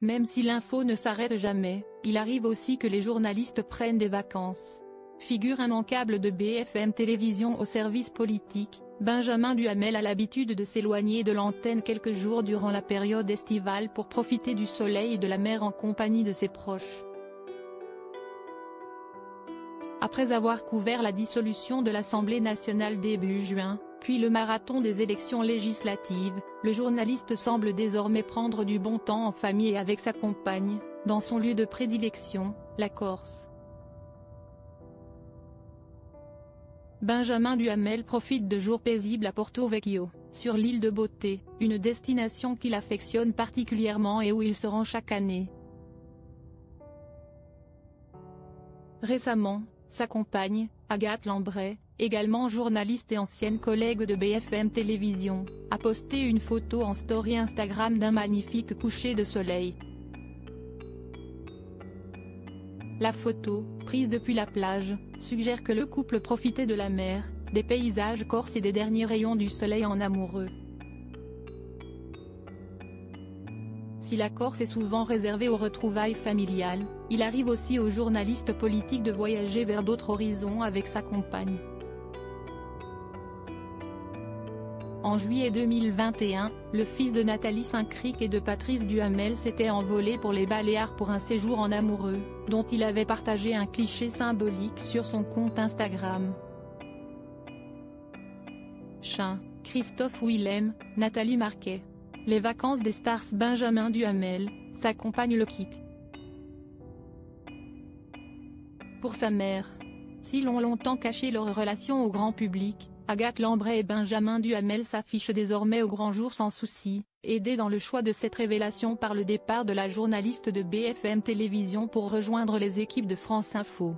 Même si l'info ne s'arrête jamais, il arrive aussi que les journalistes prennent des vacances. Figure immanquable de BFM Télévision au service politique, Benjamin Duhamel a l'habitude de s'éloigner de l'antenne quelques jours durant la période estivale pour profiter du soleil et de la mer en compagnie de ses proches. Après avoir couvert la dissolution de l'Assemblée nationale début juin, puis le marathon des élections législatives, le journaliste semble désormais prendre du bon temps en famille et avec sa compagne, dans son lieu de prédilection, la Corse. Benjamin Duhamel profite de jours paisibles à Porto Vecchio, sur l'île de Beauté, une destination qu'il affectionne particulièrement et où il se rend chaque année. Récemment, sa compagne, Agathe Lambray, également journaliste et ancienne collègue de BFM Télévision, a posté une photo en story Instagram d'un magnifique coucher de soleil. La photo, prise depuis la plage, suggère que le couple profitait de la mer, des paysages corses et des derniers rayons du soleil en amoureux. Si la Corse est souvent réservée aux retrouvailles familiales, il arrive aussi aux journalistes politiques de voyager vers d'autres horizons avec sa compagne. En juillet 2021, le fils de Nathalie Saint-Cric et de Patrice Duhamel s'était envolé pour les Baléares pour un séjour en amoureux, dont il avait partagé un cliché symbolique sur son compte Instagram. Chin, Christophe Willem, Nathalie Marquet. Les vacances des stars. Benjamin Duhamel, sa compagne le quitte. Pour sa mère. S'ils ont longtemps caché leur relation au grand public, Agathe Lambray et Benjamin Duhamel s'affichent désormais au grand jour sans souci, aidés dans le choix de cette révélation par le départ de la journaliste de BFM Télévision pour rejoindre les équipes de France Info.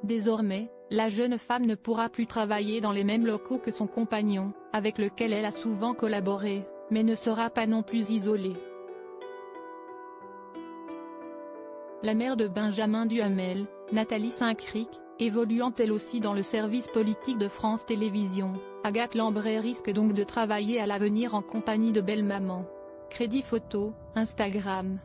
Désormais, la jeune femme ne pourra plus travailler dans les mêmes locaux que son compagnon, avec lequel elle a souvent collaboré, mais ne sera pas non plus isolée. La mère de Benjamin Duhamel, Nathalie Saint-Cric, évoluant elle aussi dans le service politique de France Télévisions, Agathe Lambray risque donc de travailler à l'avenir en compagnie de belle maman. Crédit photo, Instagram.